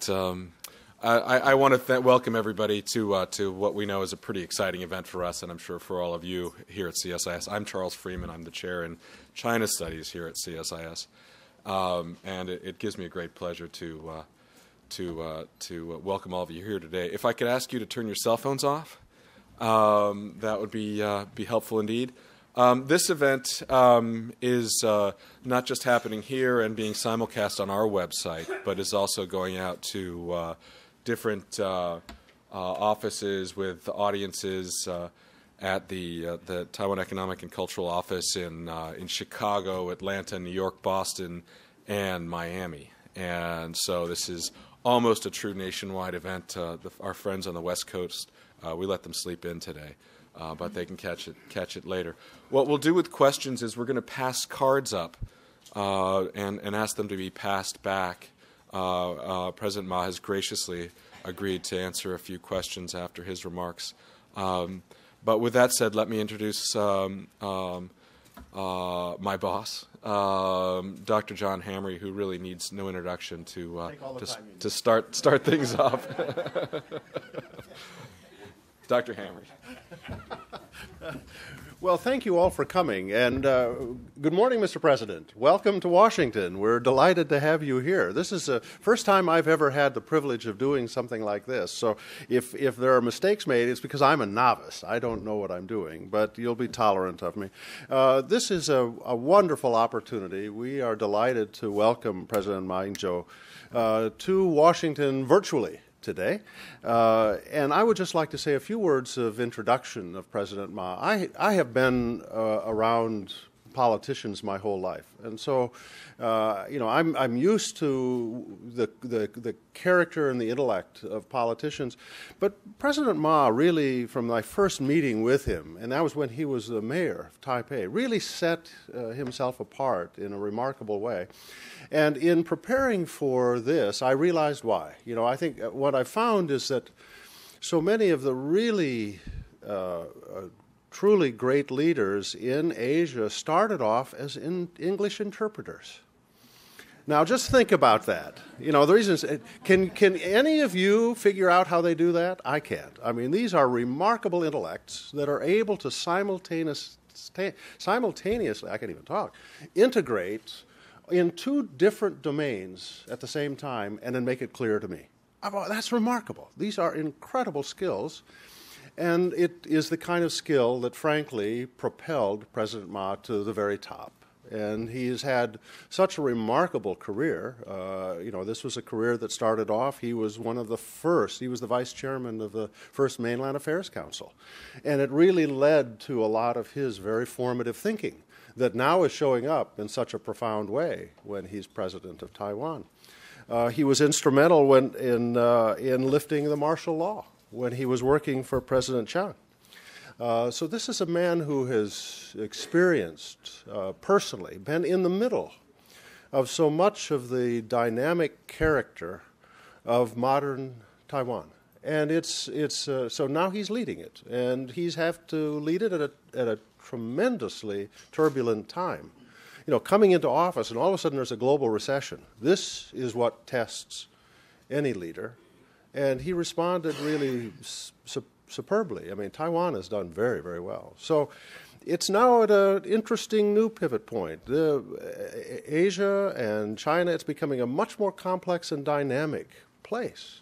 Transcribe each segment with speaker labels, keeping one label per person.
Speaker 1: I want to welcome everybody to what we know is a pretty exciting event for us, and I'm sure for all of you here at CSIS. I'm Charles Freeman. I'm the chair in China Studies here at CSIS, and it gives me a great pleasure to welcome all of you here today. If I could ask you to turn your cell phones off, that would be helpful indeed. This event is not just happening here and being simulcast on our website, but is also going out to different offices with audiences at the Taiwan Economic and Cultural Office in Chicago, Atlanta, New York, Boston, and Miami. And so this is almost a true nationwide event. Our friends on the West Coast, we let them sleep in today. But they can catch it later. What we'll do with questions is we're going to pass cards up and ask them to be passed back. President Ma has graciously agreed to answer a few questions after his remarks. But with that said, let me introduce my boss, Dr. John Hamre, who really needs no introduction to start things off. Dr. Hamre.
Speaker 2: Well, thank you all for coming, and good morning, Mr. President. Welcome to Washington. We're delighted to have you here. This is the first time I've ever had the privilege of doing something like this, so if there are mistakes made, it's because I'm a novice. I don't know what I'm doing, but you'll be tolerant of me. This is a wonderful opportunity. We are delighted to welcome President Ying-jeou to Washington virtually today. And I would just like to say a few words of introduction of President Ma. I have been around politicians my whole life, and so I'm used to the character and the intellect of politicians. But President Ma really, from my first meeting with him, and that was when he was the mayor of Taipei, really set himself apart in a remarkable way. And in preparing for this, I realized why. I think what I found is that so many of the really truly great leaders in Asia started off as English interpreters. Now, just think about that. The reason is, can any of you figure out how they do that? I can't. I mean, these are remarkable intellects that are able to simultaneously, I can't even talk, integrate in two different domains at the same time and then make it clear to me. That's remarkable. These are incredible skills, and it is the kind of skill that, frankly, propelled President Ma to the very top. And he's had such a remarkable career. This was a career that started off, he was one of the first, he was the vice chairman of the first Mainland Affairs Council. And it really led to a lot of his very formative thinking that now is showing up in such a profound way when he's president of Taiwan. He was instrumental in lifting the martial law when he was working for President Chiang. So this is a man who has experienced personally, been in the middle of so much of the dynamic character of modern Taiwan. And so now he's leading it, and he's have to lead it at a tremendously turbulent time. Coming into office, and all of a sudden there's a global recession. This is what tests any leader, and he responded really superbly. I mean, Taiwan has done very, very well. So it's now at an interesting new pivot point. Asia and China, it's becoming a much more complex and dynamic place.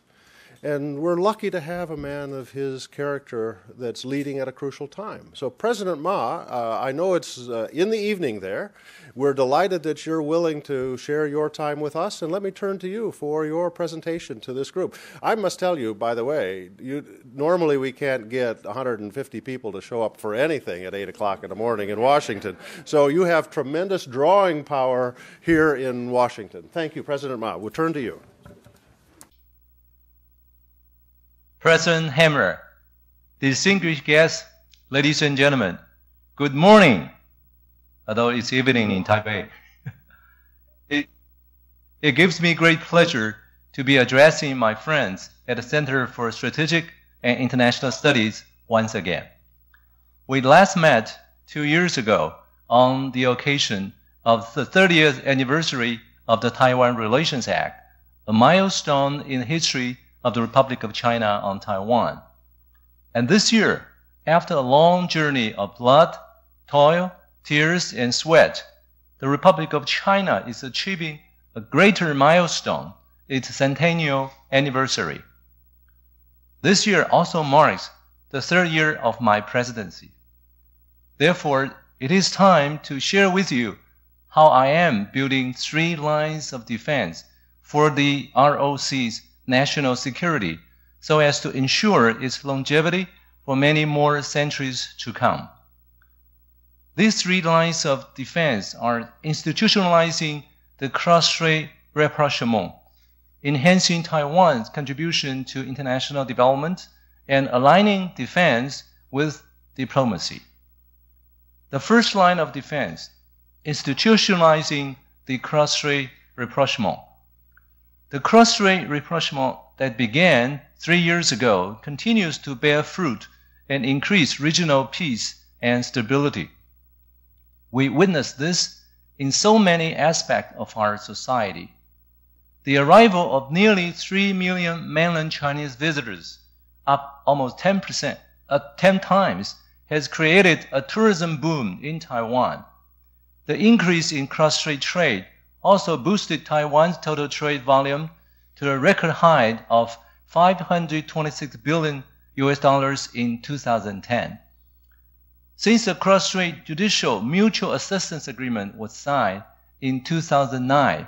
Speaker 2: And we're lucky to have a man of his character that's leading at a crucial time. So President Ma, I know it's in the evening there. We're delighted that you're willing to share your time with us, and let me turn to you for your presentation to this group. I must tell you, by the way, normally we can't get 150 people to show up for anything at 8 o'clock in the morning in Washington. So you have tremendous drawing power here in Washington. Thank you, President Ma. We'll turn to you.
Speaker 3: President Hamre, distinguished guests, ladies and gentlemen, good morning, although it's evening in Taipei. It gives me great pleasure to be addressing my friends at the Center for Strategic and International Studies once again. We last met 2 years ago on the occasion of the 30th anniversary of the Taiwan Relations Act a milestone in the history of the Republic of China on Taiwan. And this year, after a long journey of blood, toil, tears, and sweat, the Republic of China is achieving a greater milestone, its centennial anniversary. This year also marks the third year of my presidency. Therefore, it is time to share with you how I am building 3 lines of defense for the ROC's national security so as to ensure its longevity for many more centuries to come. These 3 lines of defense are institutionalizing the cross-strait rapprochement, enhancing Taiwan's contribution to international development, and aligning defense with diplomacy. The first line of defense, institutionalizing the cross-strait rapprochement. The cross-strait rapprochement that began 3 years ago continues to bear fruit and increase regional peace and stability. We witness this in so many aspects of our society. The arrival of nearly 3 million mainland Chinese visitors, up almost 10 times, has created a tourism boom in Taiwan. The increase in cross-strait trade also boosted Taiwan's total trade volume to a record high of $526 billion in 2010. Since the cross-strait judicial mutual assistance agreement was signed in 2009,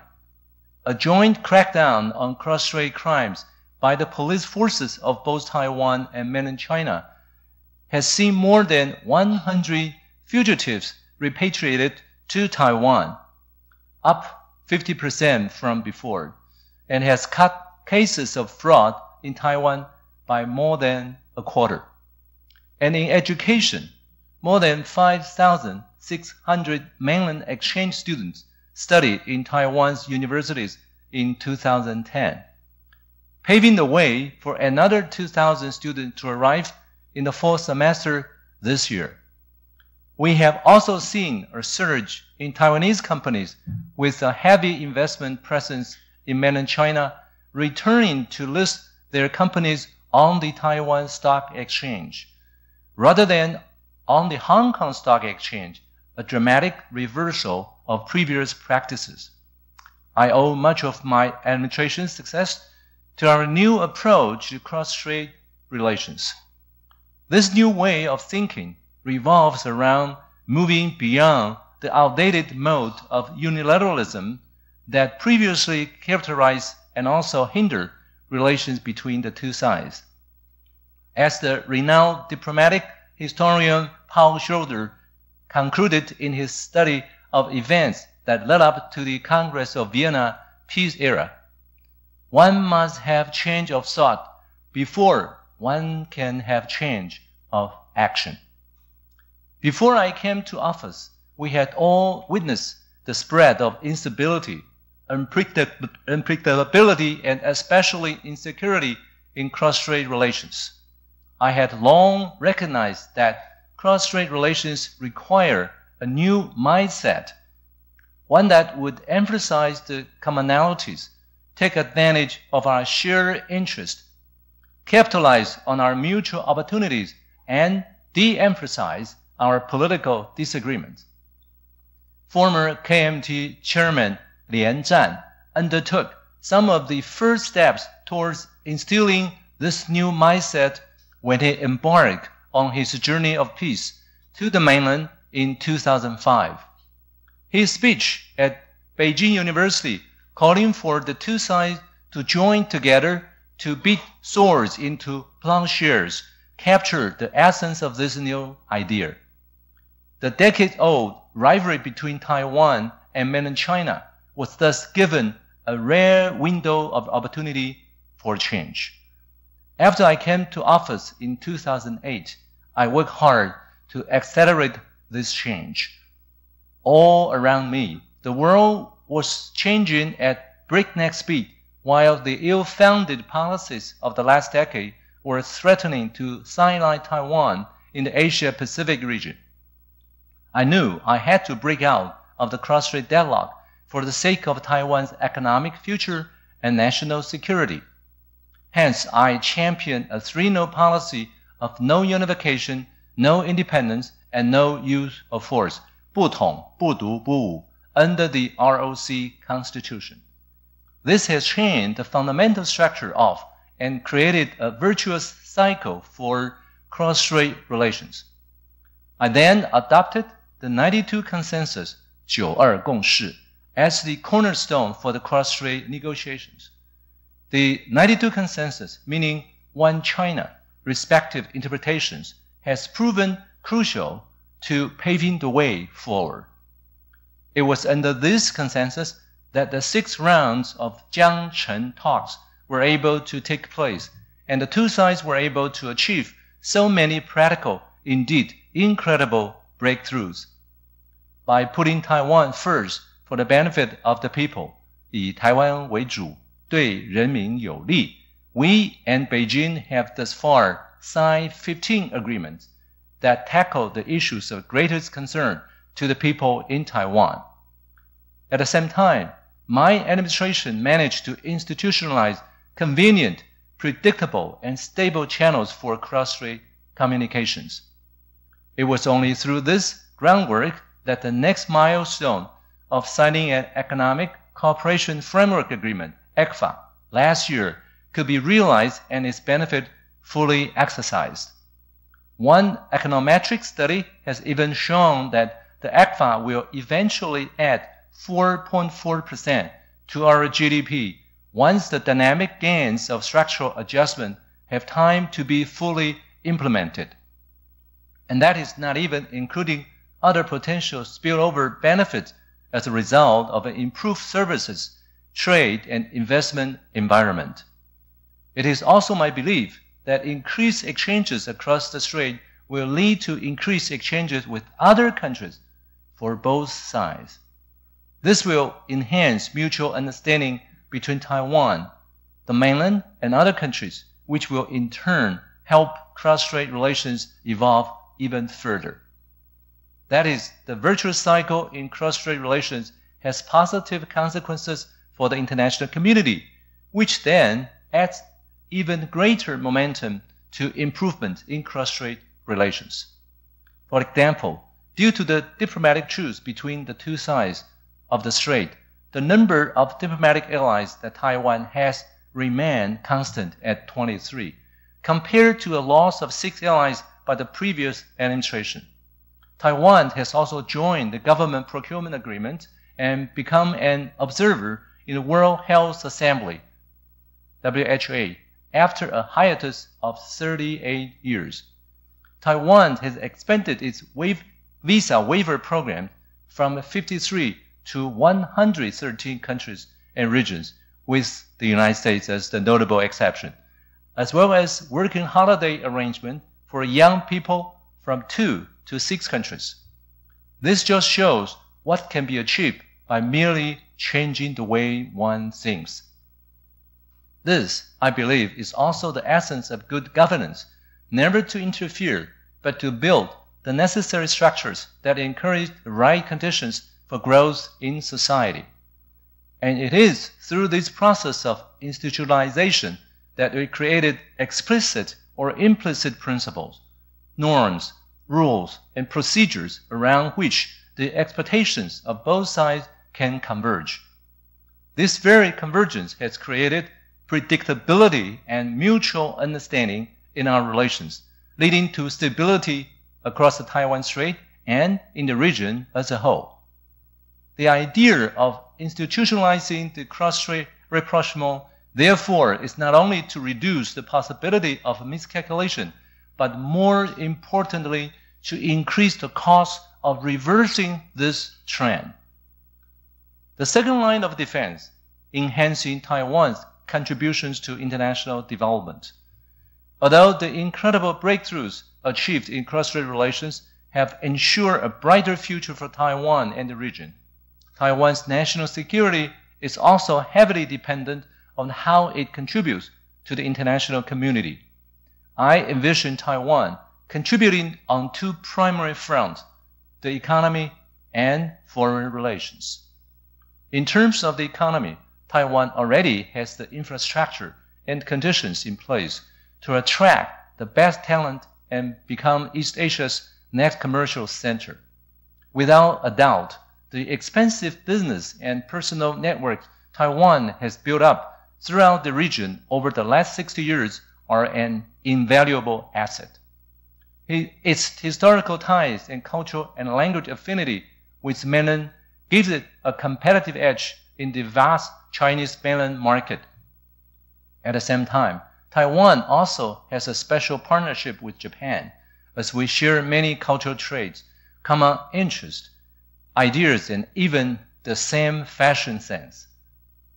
Speaker 3: a joint crackdown on cross-strait crimes by the police forces of both Taiwan and mainland China has seen more than 100 fugitives repatriated to Taiwan, up 50% from before, and has cut cases of fraud in Taiwan by more than a quarter. And in education, more than 5,600 mainland exchange students studied in Taiwan's universities in 2010, paving the way for another 2,000 students to arrive in the fall semester this year. We have also seen a surge in Taiwanese companies with a heavy investment presence in mainland China returning to list their companies on the Taiwan Stock Exchange, rather than on the Hong Kong Stock Exchange, a dramatic reversal of previous practices. I owe much of my administration's success to our new approach to cross-strait relations. This new way of thinking revolves around moving beyond the outdated mode of unilateralism that previously characterized and also hindered relations between the two sides. As the renowned diplomatic historian Paul Schroeder concluded in his study of events that led up to the Congress of Vienna peace era, one must have change of thought before one can have change of action. Before I came to office, we had all witnessed the spread of instability, unpredictability, and especially insecurity in cross-strait relations. I had long recognized that cross-strait relations require a new mindset, one that would emphasize the commonalities, take advantage of our shared interest, capitalize on our mutual opportunities, and de-emphasize our political disagreements. Former KMT Chairman Lian Zhan undertook some of the first steps towards instilling this new mindset when he embarked on his journey of peace to the mainland in 2005. His speech at Beijing University calling for the two sides to join together to beat swords into plowshares captured the essence of this new idea. The decade-old rivalry between Taiwan and mainland China was thus given a rare window of opportunity for change. After I came to office in 2008, I worked hard to accelerate this change. All around me, the world was changing at breakneck speed, while the ill-founded policies of the last decade were threatening to sideline Taiwan in the Asia-Pacific region. I knew I had to break out of the cross-strait deadlock for the sake of Taiwan's economic future and national security. Hence, I champion a three-no policy of no unification, no independence, and no use of force, 不统,不独,不武, under the ROC Constitution. This has changed the fundamental structure of and created a virtuous cycle for cross-strait relations. I then adopted the 92 Consensus, 92共识, as the cornerstone for the cross-strait negotiations. The 92 Consensus, meaning one China, respective interpretations, has proven crucial to paving the way forward. It was under this consensus that the 6 rounds of Jiangchen talks were able to take place, and the two sides were able to achieve so many practical, indeed incredible breakthroughs. By putting Taiwan first for the benefit of the people, 以台湾为主，对人民有利, we and Beijing have thus far signed 15 agreements that tackle the issues of greatest concern to the people in Taiwan. At the same time, my administration managed to institutionalize convenient, predictable, and stable channels for cross-strait communications. It was only through this groundwork that the next milestone of signing an Economic Cooperation Framework Agreement, ECFA, last year could be realized and its benefit fully exercised. One econometric study has even shown that the ECFA will eventually add 4.4% to our GDP once the dynamic gains of structural adjustment have time to be fully implemented. And that is not even including other potential spillover benefits as a result of an improved services, trade, and investment environment. It is also my belief that increased exchanges across the strait will lead to increased exchanges with other countries for both sides. This will enhance mutual understanding between Taiwan, the mainland, and other countries, which will in turn help cross-strait relations evolve even further. That is, the virtuous cycle in cross-strait relations has positive consequences for the international community, which then adds even greater momentum to improvement in cross-strait relations. For example, due to the diplomatic truce between the two sides of the strait, the number of diplomatic allies that Taiwan has remained constant at 23, compared to a loss of 6 allies by the previous administration. Taiwan has also joined the Government Procurement Agreement and become an observer in the World Health Assembly, WHO, after a hiatus of 38 years. Taiwan has expanded its visa waiver program from 53 to 113 countries and regions, with the United States as the notable exception, as well as working holiday arrangement for young people from 2 to 6 countries. This just shows what can be achieved by merely changing the way one thinks. This, I believe, is also the essence of good governance, never to interfere, but to build the necessary structures that encourage the right conditions for growth in society. And it is through this process of institutionalization that we created explicit or implicit principles, norms, rules, and procedures around which the expectations of both sides can converge. This very convergence has created predictability and mutual understanding in our relations, leading to stability across the Taiwan Strait and in the region as a whole. The idea of institutionalizing the cross-strait rapprochement, therefore, is not only to reduce the possibility of miscalculation, but more importantly, to increase the cost of reversing this trend. The second line of defense, enhancing Taiwan's contributions to international development. Although the incredible breakthroughs achieved in cross-strait relations have ensured a brighter future for Taiwan and the region, Taiwan's national security is also heavily dependent on how it contributes to the international community. I envision Taiwan contributing on 2 primary fronts, the economy and foreign relations. In terms of the economy, Taiwan already has the infrastructure and conditions in place to attract the best talent and become East Asia's next commercial center. Without a doubt, the expensive business and personal networks Taiwan has built up throughout the region over the last 60 years are an invaluable asset. Its historical ties and cultural and language affinity with mainland gives it a competitive edge in the vast Chinese mainland market. At the same time, Taiwan also has a special partnership with Japan, as we share many cultural traits, common interests, ideas, and even the same fashion sense.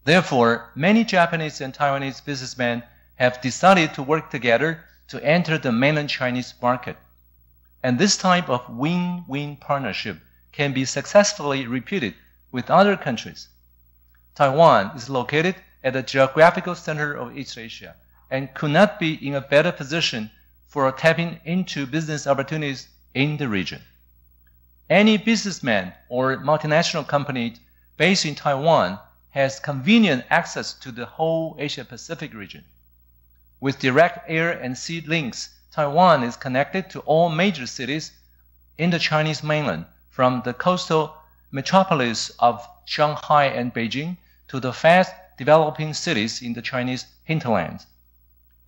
Speaker 3: Therefore, many Japanese and Taiwanese businessmen have decided to work together to enter the mainland Chinese market. And this type of win-win partnership can be successfully repeated with other countries. Taiwan is located at the geographical center of East Asia and could not be in a better position for tapping into business opportunities in the region. Any businessman or multinational company based in Taiwan has convenient access to the whole Asia-Pacific region. With direct air and sea links, Taiwan is connected to all major cities in the Chinese mainland, from the coastal metropolis of Shanghai and Beijing to the fast-developing cities in the Chinese hinterlands.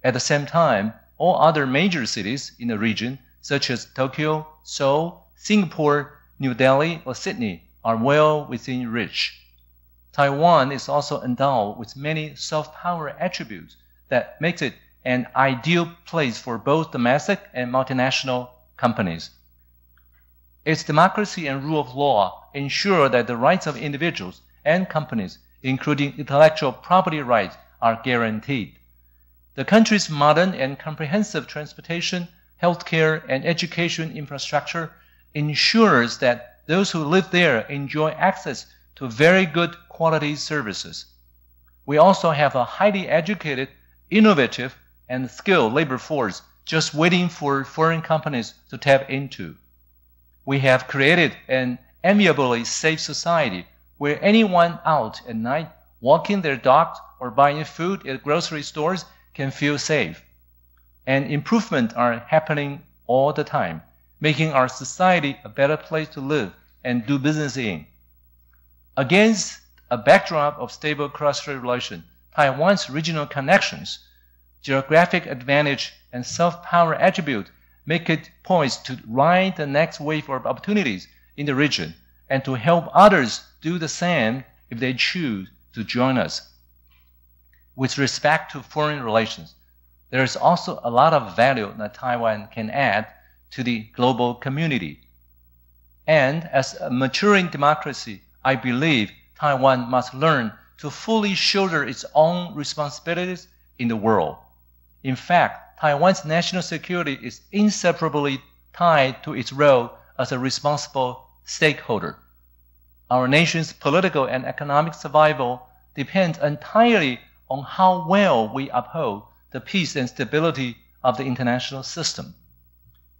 Speaker 3: At the same time, all other major cities in the region, such as Tokyo, Seoul, Singapore, New Delhi, or Sydney, are well within reach. Taiwan is also endowed with many soft power attributes that makes it an ideal place for both domestic and multinational companies. Its democracy and rule of law ensure that the rights of individuals and companies, including intellectual property rights, are guaranteed. The country's modern and comprehensive transportation, healthcare, and education infrastructure ensures that those who live there enjoy access to very good quality services. We also have a highly educated, innovative, and skilled labor force just waiting for foreign companies to tap into. We have created an enviably safe society where anyone out at night walking their dogs or buying food at grocery stores can feel safe. And improvements are happening all the time, making our society a better place to live and do business in. Against a backdrop of stable cross-strait relations, Taiwan's regional connections, geographic advantage, and soft power attribute make it poised to ride the next wave of opportunities in the region and to help others do the same if they choose to join us. With respect to foreign relations, there is also a lot of value that Taiwan can add to the global community. And as a maturing democracy, I believe Taiwan must learn to fully shoulder its own responsibilities in the world. In fact, Taiwan's national security is inseparably tied to its role as a responsible stakeholder. Our nation's political and economic survival depends entirely on how well we uphold the peace and stability of the international system.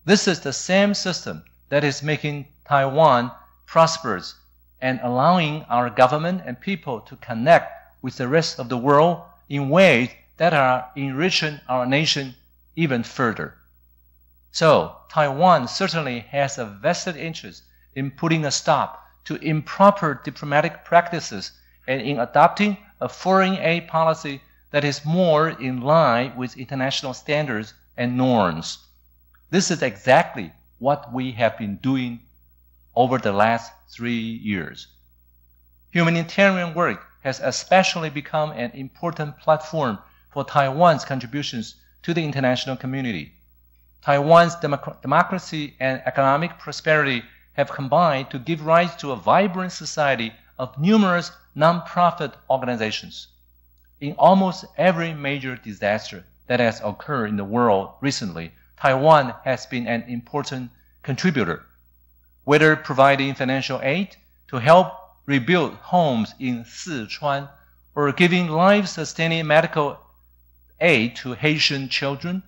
Speaker 3: This is the same system that is making Taiwan prosperous and allowing our government and people to connect with the rest of the world in ways that are enriching our nation even further. So, Taiwan certainly has a vested interest in putting a stop to improper diplomatic practices and in adopting a foreign aid policy that is more in line with international standards and norms. This is exactly what we have been doing over the last 3 years. Humanitarian work has especially become an important platform for Taiwan's contributions to the international community. Taiwan's democracy and economic prosperity have combined to give rise to a vibrant society of numerous non-profit organizations. In almost every major disaster that has occurred in the world recently, Taiwan has been an important contributor, whether providing financial aid to help rebuild homes in Sichuan or giving life-sustaining medical aid to Haitian children.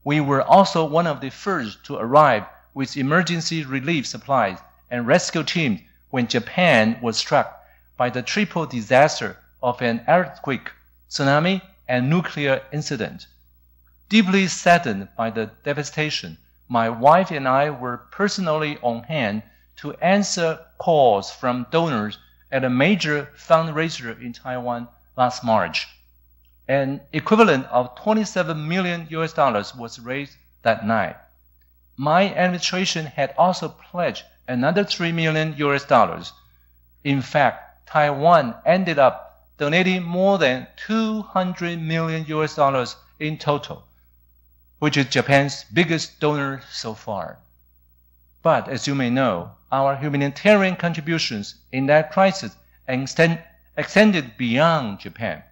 Speaker 3: We were also one of the first to arrive with emergency relief supplies and rescue teams when Japan was struck by the triple disaster of an earthquake, tsunami, and nuclear incident. Deeply saddened by the devastation, my wife and I were personally on hand to answer calls from donors at a major fundraiser in Taiwan last March. An equivalent of $27 million was raised that night. My administration had also pledged another $3 million. In fact, Taiwan ended up donating more than $200 million in total, which is Japan's biggest donor so far. But as you may know, our humanitarian contributions in that crisis extended beyond Japan.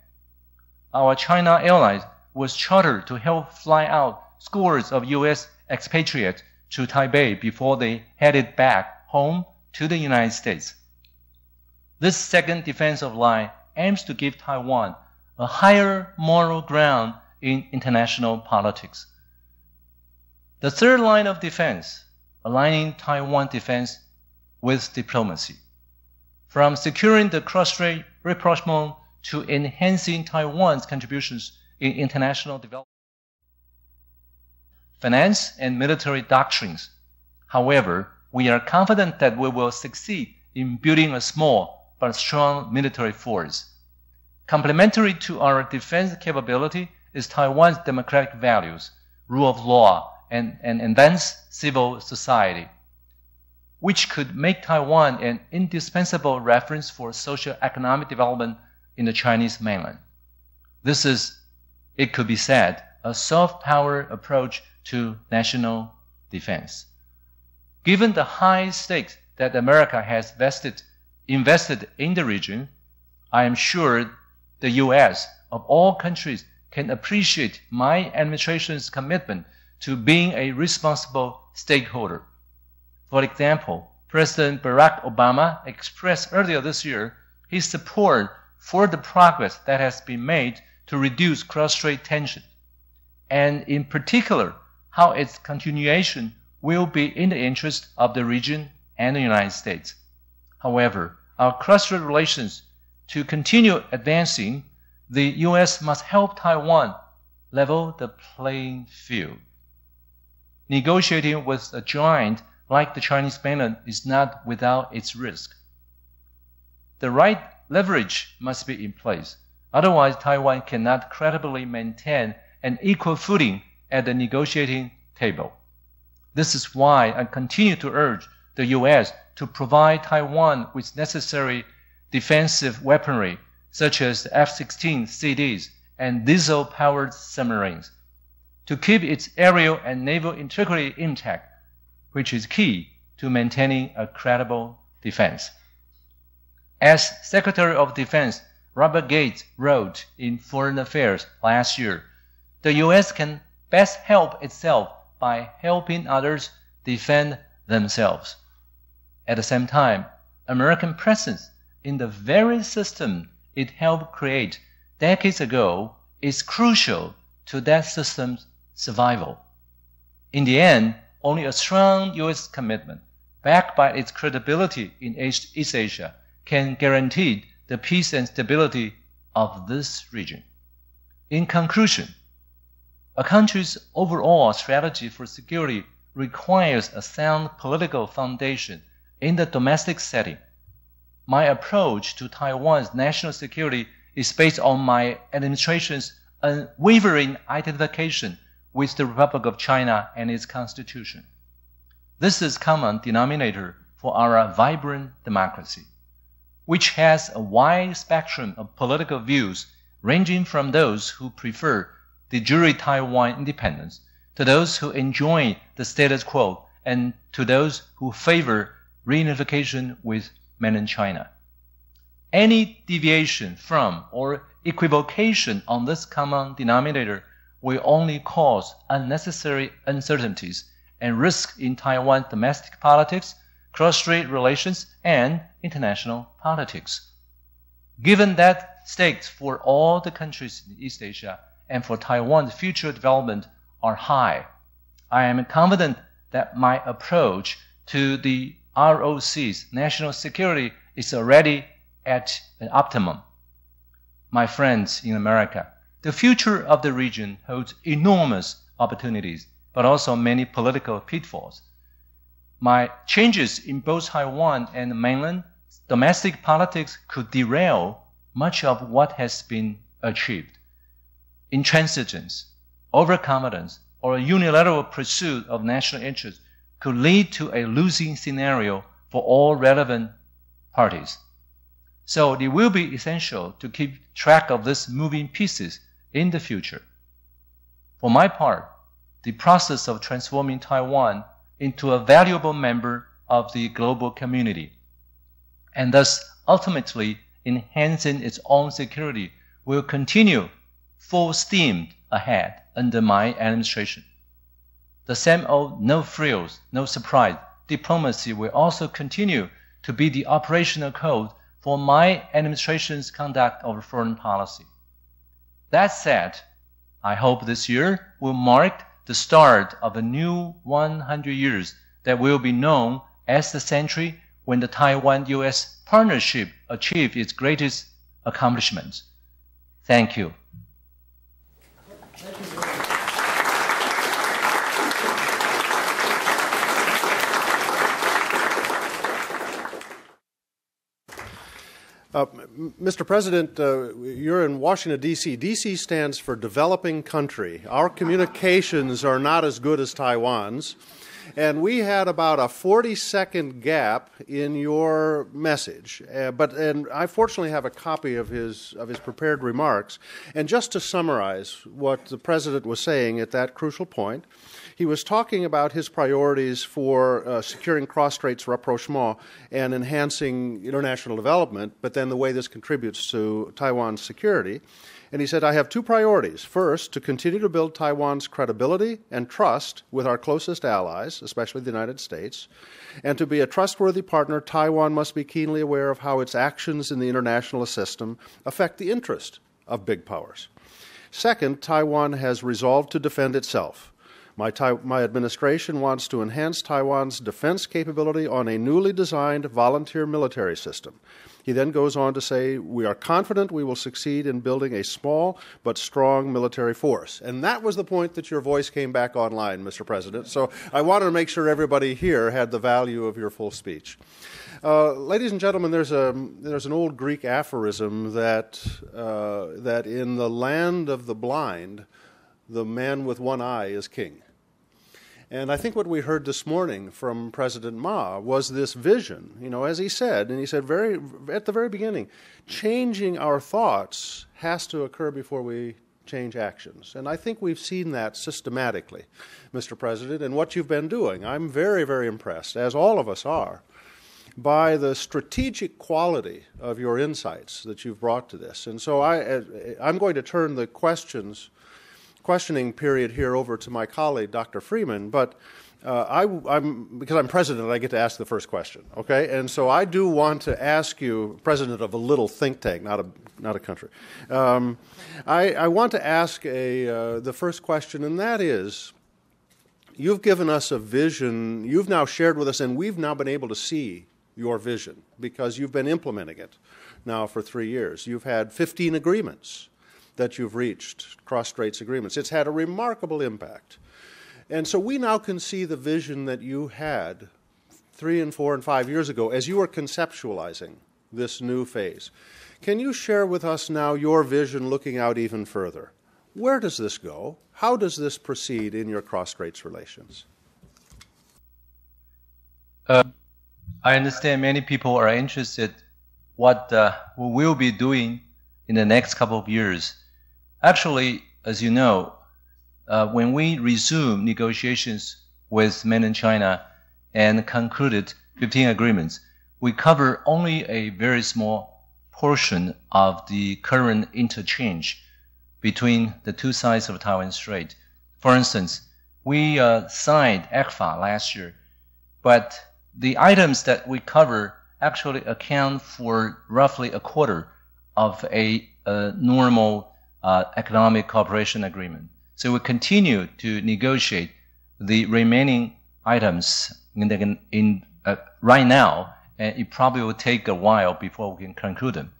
Speaker 3: Our China Airlines was chartered to help fly out scores of U.S. expatriates to Taipei before they headed back home to the United States. This second defensive line aims to give Taiwan a higher moral ground in international politics. The third line of defense, aligning Taiwan defense with diplomacy. From securing the cross-strait rapprochement to enhancing Taiwan's contributions in international development, finance, and military doctrines. However, we are confident that we will succeed in building a small but strong military force. Complementary to our defense capability is Taiwan's democratic values, rule of law, and advanced civil society, which could make Taiwan an indispensable reference for socio-economic development in the Chinese mainland. This is, it could be said, a soft power approach to national defense. Given the high stakes that America has invested in the region, I am sure the U.S. of all countries can appreciate my administration's commitment to being a responsible stakeholder. For example, President Barack Obama expressed earlier this year his support for the progress that has been made to reduce cross-strait tensions, and in particular, how its continuation will be in the interest of the region and the United States. However, our cross-strait relations to continue advancing, the U.S. must help Taiwan level the playing field. Negotiating with a giant like the Chinese mainland is not without its risk. The right leverage must be in place. Otherwise, Taiwan cannot credibly maintain an equal footing at the negotiating table. This is why I continue to urge the U.S. to provide Taiwan with necessary defensive weaponry, such as the F-16 CDs and diesel-powered submarines, to keep its aerial and naval integrity intact, which is key to maintaining a credible defense. As Secretary of Defense Robert Gates wrote in Foreign Affairs last year, the U.S. can best help itself by helping others defend themselves. At the same time, American presence in the very system it helped create decades ago is crucial to that system's survival. In the end, only a strong U.S. commitment, backed by its credibility in East Asia, can guarantee the peace and stability of this region. In conclusion, a country's overall strategy for security requires a sound political foundation in the domestic setting. My approach to Taiwan's national security is based on my administration's unwavering identification with the Republic of China and its constitution. This is common denominator for our vibrant democracy, which has a wide spectrum of political views ranging from those who prefer de jure Taiwan independence to those who enjoy the status quo and to those who favor reunification with mainland China. Any deviation from or equivocation on this common denominator will only cause unnecessary uncertainties and risk in Taiwan's domestic politics, cross-strait relations, and international politics. Given that stakes for all the countries in East Asia and for Taiwan's future development are high, I am confident that my approach to the ROC's national security is already at an optimum. my friends in America, the future of the region holds enormous opportunities, but also many political pitfalls. My changes in both Taiwan and the mainland, domestic politics could derail much of what has been achieved. Intransigence, overconfidence, or a unilateral pursuit of national interests could lead to a losing scenario for all relevant parties. So it will be essential to keep track of these moving pieces in the future. For my part, the process of transforming Taiwan into a valuable member of the global community, and thus ultimately enhancing its own security, will continue full steam ahead under my administration. The same old no frills, no surprise diplomacy will also continue to be the operational code for my administration's conduct of foreign policy. That said, I hope this year will mark the start of a new 100 years that will be known as the century when the Taiwan-US partnership achieved its greatest accomplishments. Thank you.
Speaker 2: Mr. President, you're in Washington, D.C. D.C. stands for developing country. Our communications are not as good as Taiwan's. And we had about a 40-second gap in your message. And I fortunately have a copy of his prepared remarks. And just to summarize what the President was saying at that crucial point, he was talking about his priorities for securing cross-strait rapprochement and enhancing international development, but then the way this contributes to Taiwan's security. And he said, I have two priorities. First, to continue to build Taiwan's credibility and trust with our closest allies, especially the United States. And to be a trustworthy partner, Taiwan must be keenly aware of how its actions in the international system affect the interest of big powers. Second, Taiwan has resolved to defend itself. My administration wants to enhance Taiwan's defense capability on a newly designed volunteer military system. He then goes on to say, we are confident we will succeed in building a small but strong military force. And that was the point that your voice came back online, Mr. President. So I wanted to make sure everybody here had the value of your full speech. Ladies and gentlemen, there's an old Greek aphorism that in the land of the blind, the man with one eye is king. And I think what we heard this morning from President Ma was this vision, as he said, and he said at the very beginning, changing our thoughts has to occur before we change actions. And I think we've seen that systematically, Mr. President, and what you've been doing. I'm very, very impressed, as all of us are, by the strategic quality of your insights that you've brought to this. And so I'm going to turn the questioning period here over to my colleague, Dr. Freeman, but because I'm president, I get to ask the first question, okay? And so I do want to ask you, president of a little think tank, not a country, I want to ask the first question, and that is, you've given us a vision, you've now shared with us, and we've now been able to see your vision because you've been implementing it now for 3 years. You've had 15 agreements that you've reached, cross-strait agreements. It's had a remarkable impact. And so we now can see the vision that you had 3 and 4 and 5 years ago as you were conceptualizing this new phase. Can you share with us now your vision looking out even further? Where does this go? How does this proceed in your cross-strait relations?
Speaker 3: I understand many people are interested what we will be doing in the next couple of years. Actually, as you know, when we resumed negotiations with mainland China and concluded 15 agreements, we cover only a very small portion of the current interchange between the two sides of Taiwan Strait. For instance, we signed ECFA last year, but the items that we cover actually account for roughly a quarter of a normal economic cooperation agreement. So we continue to negotiate the remaining items right now, and it probably will take a while before we can conclude them.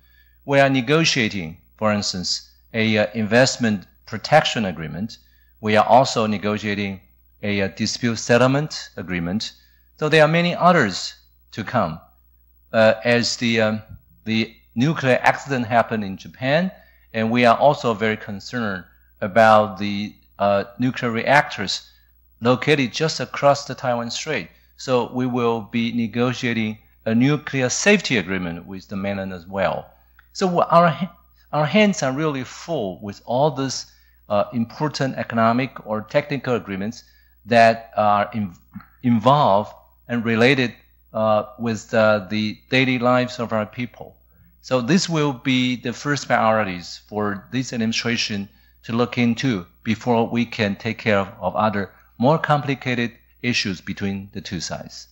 Speaker 3: We are negotiating, for for instance, a investment protection agreement. We are also negotiating a dispute settlement agreement. So there are many others to come. As the nuclear accident happened in Japan, and we are also very concerned about the nuclear reactors located just across the Taiwan Strait. So we will be negotiating a nuclear safety agreement with the mainland as well. So our hands are really full with all these important economic or technical agreements that are involved and related with the daily lives of our people. So this will be the first priorities for this administration to look into before we can take care of other more complicated issues between the two sides.